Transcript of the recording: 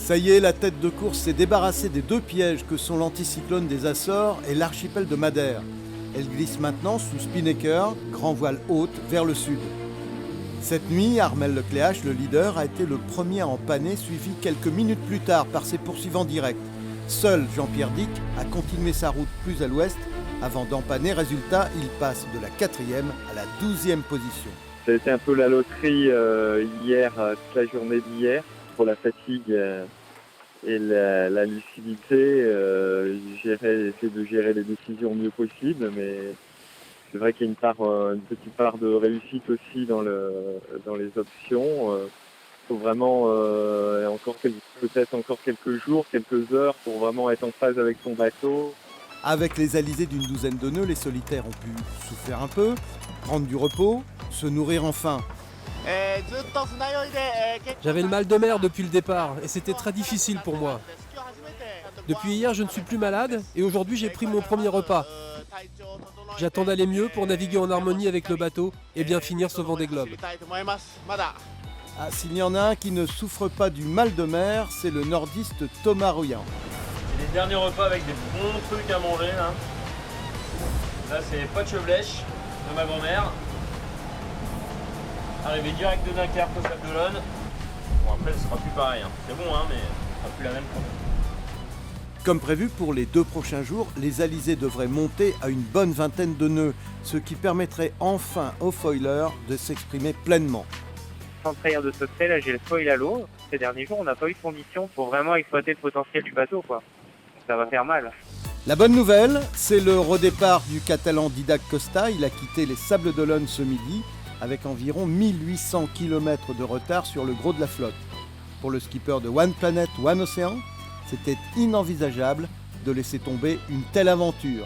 Ça y est, la tête de course s'est débarrassée des deux pièges que sont l'anticyclone des Açores et l'archipel de Madère. Elle glisse maintenant sous Spinnaker, grand voile haute, vers le sud. Cette nuit, Armel Lecléache, le leader, a été le premier à empanner, suivi quelques minutes plus tard par ses poursuivants directs. Seul Jean-Pierre Dick a continué sa route plus à l'ouest avant d'empanner. Résultat, il passe de la 4e à la 12e position. Ça a été un peu la loterie hier, toute la journée d'hier, pour la fatigue et la lucidité. Essayer de gérer les décisions le mieux possible, mais c'est vrai qu'il y a une petite part de réussite aussi dans les options. Il faut vraiment peut-être encore quelques jours, quelques heures pour vraiment être en phase avec son bateau. Avec les alizés d'une douzaine de nœuds, les solitaires ont pu souffler un peu, prendre du repos, se nourrir enfin. J'avais le mal de mer depuis le départ et c'était très difficile pour moi. Depuis hier, je ne suis plus malade et aujourd'hui, j'ai pris mon premier repas. J'attends d'aller mieux pour naviguer en harmonie avec le bateau et bien finir ce Vendée Globe. Ah, s'il y en a un qui ne souffre pas du mal de mer, c'est le nordiste Thomas Rouillant. Les derniers repas avec des bons trucs à manger là. Là c'est poche blèche de ma grand-mère. Arrivé direct de Dunkerque au Sable d'Olonne. Bon après ce sera plus pareil, hein. C'est bon hein, mais ce sera plus la même chose. Comme prévu pour les 2 prochains jours, les alizés devraient monter à une bonne vingtaine de nœuds, ce qui permettrait enfin aux foilers de s'exprimer pleinement. Sans trahir de secret, là j'ai le foil à l'eau. Ces derniers jours, on n'a pas eu de conditions pour vraiment exploiter le potentiel du bateau, quoi. Ça va faire mal. La bonne nouvelle, c'est le redépart du Catalan Didac Costa. Il a quitté les Sables d'Olonne ce midi avec environ 1800 km de retard sur le gros de la flotte. Pour le skipper de One Planet, One Ocean, c'était inenvisageable de laisser tomber une telle aventure.